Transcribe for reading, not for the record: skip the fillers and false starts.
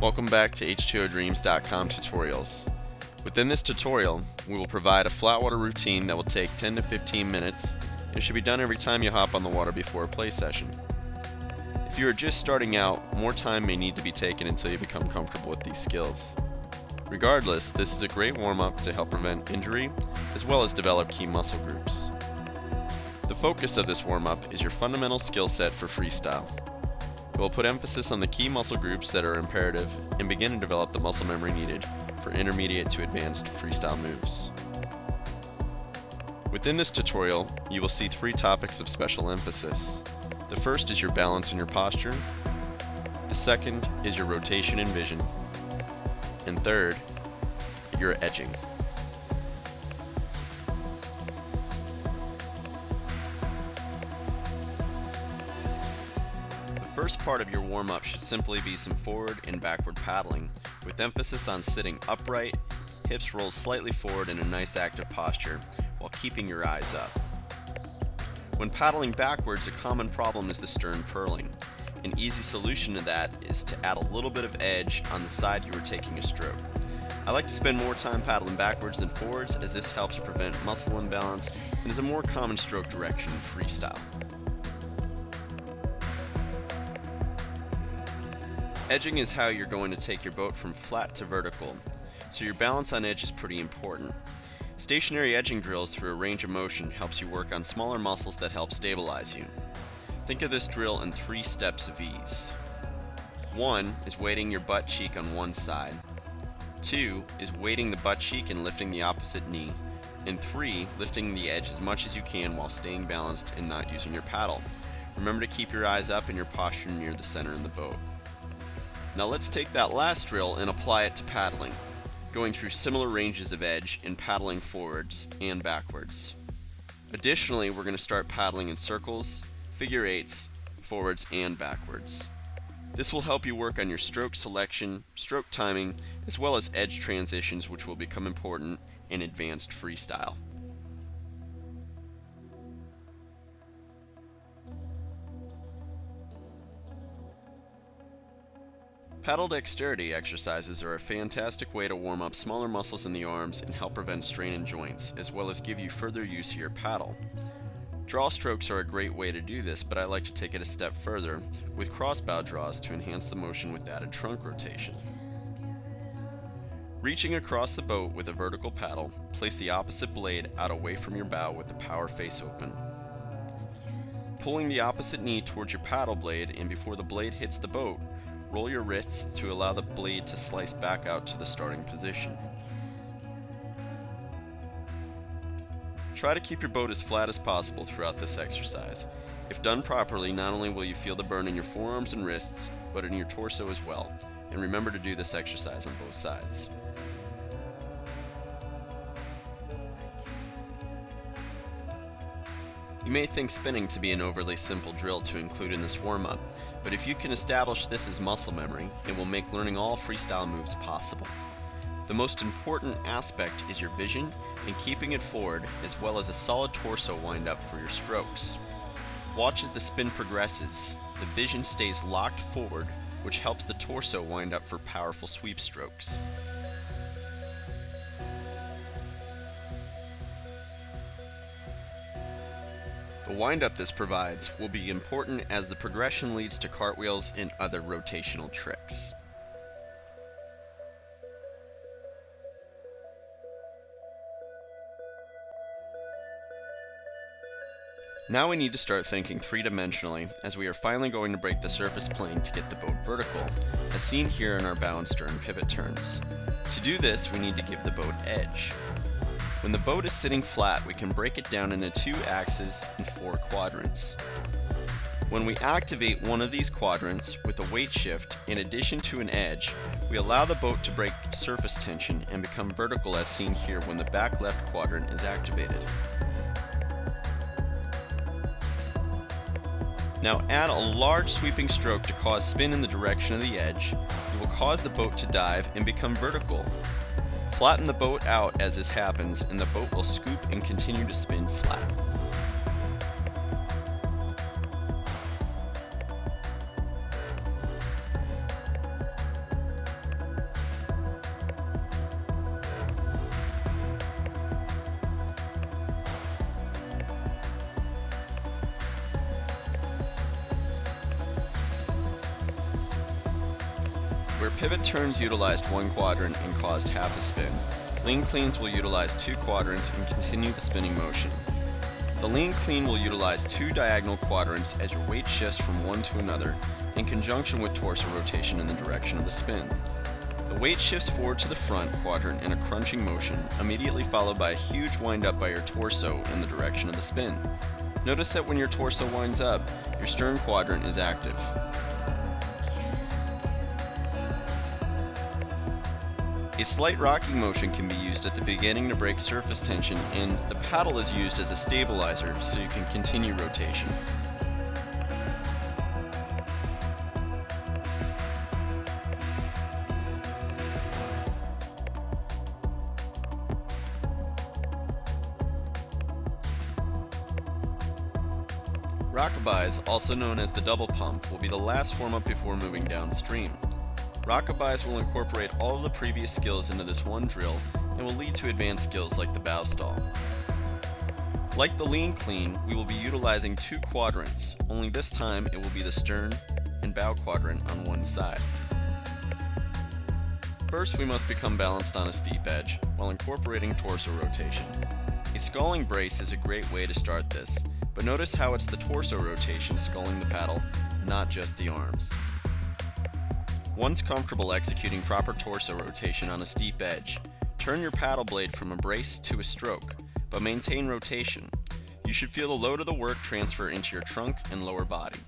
Welcome back to H2odreams.com tutorials. Within this tutorial, we will provide a flatwater routine that will take 10 to 15 minutes and should be done every time you hop on the water before a play session. If you are just starting out, more time may need to be taken until you become comfortable with these skills. Regardless, this is a great warm-up to help prevent injury as well as develop key muscle groups. The focus of this warm-up is your fundamental skill set for freestyle. It will put emphasis on the key muscle groups that are imperative and begin to develop the muscle memory needed for intermediate to advanced freestyle moves. Within this tutorial, you will see 3 topics of special emphasis. The first is your balance and your posture. The second is your rotation and vision. And third, your edging. The first part of your warm-up should simply be some forward and backward paddling, with emphasis on sitting upright, hips rolled slightly forward in a nice active posture, while keeping your eyes up. When paddling backwards, a common problem is the stern purling. An easy solution to that is to add a little bit of edge on the side you are taking a stroke. I like to spend more time paddling backwards than forwards, as this helps prevent muscle imbalance and is a more common stroke direction in freestyle. Edging is how you're going to take your boat from flat to vertical, so your balance on edge is pretty important. Stationary edging drills through a range of motion helps you work on smaller muscles that help stabilize you. Think of this drill in 3 steps of ease. 1 is weighting your butt cheek on one side. 2 is weighting the butt cheek and lifting the opposite knee. And 3, lifting the edge as much as you can while staying balanced and not using your paddle. Remember to keep your eyes up and your posture near the center of the boat. Now let's take that last drill and apply it to paddling, going through similar ranges of edge and paddling forwards and backwards. Additionally, we're going to start paddling in circles, figure eights, forwards and backwards. This will help you work on your stroke selection, stroke timing, as well as edge transitions, which will become important in advanced freestyle. Paddle dexterity exercises are a fantastic way to warm up smaller muscles in the arms and help prevent strain in joints, as well as give you further use of your paddle. Draw strokes are a great way to do this, but I like to take it a step further with crossbow draws to enhance the motion with added trunk rotation. Reaching across the boat with a vertical paddle, place the opposite blade out away from your bow with the power face open. Pulling the opposite knee towards your paddle blade, and before the blade hits the boat, roll your wrists to allow the blade to slice back out to the starting position. Try to keep your boat as flat as possible throughout this exercise. If done properly, not only will you feel the burn in your forearms and wrists, but in your torso as well. And remember to do this exercise on both sides. You may think spinning to be an overly simple drill to include in this warm-up, but if you can establish this as muscle memory, it will make learning all freestyle moves possible. The most important aspect is your vision and keeping it forward, as well as a solid torso wind-up for your strokes. Watch as the spin progresses. The vision stays locked forward, which helps the torso wind up for powerful sweep strokes. The wind-up this provides will be important as the progression leads to cartwheels and other rotational tricks. Now we need to start thinking 3-dimensionally, as we are finally going to break the surface plane to get the boat vertical, as seen here in our bow and stern pivot turns. To do this, we need to give the boat edge. When the boat is sitting flat, we can break it down into 2 axes and 4 quadrants. When we activate one of these quadrants with a weight shift in addition to an edge, we allow the boat to break surface tension and become vertical as seen here when the back left quadrant is activated. Now add a large sweeping stroke to cause spin in the direction of the edge. You will cause the boat to dive and become vertical. Flatten the boat out as this happens and the boat will scoop and continue to spin flat. Where pivot turns utilized one quadrant and caused half a spin, lean cleans will utilize two quadrants and continue the spinning motion. The lean clean will utilize two diagonal quadrants as your weight shifts from one to another in conjunction with torso rotation in the direction of the spin. The weight shifts forward to the front quadrant in a crunching motion, immediately followed by a huge wind up by your torso in the direction of the spin. Notice that when your torso winds up, your stern quadrant is active. A slight rocking motion can be used at the beginning to break surface tension, and the paddle is used as a stabilizer so you can continue rotation. Rockabys, also known as the double pump, will be the last warm-up before moving downstream. Rockabys will incorporate all of the previous skills into this one drill and will lead to advanced skills like the bow stall. Like the lean clean, we will be utilizing two quadrants, only this time it will be the stern and bow quadrant on one side. First, we must become balanced on a steep edge while incorporating torso rotation. A sculling brace is a great way to start this, but notice how it's the torso rotation sculling the paddle, not just the arms. Once comfortable executing proper torso rotation on a steep edge, turn your paddle blade from a brace to a stroke, but maintain rotation. You should feel the load of the work transfer into your trunk and lower body.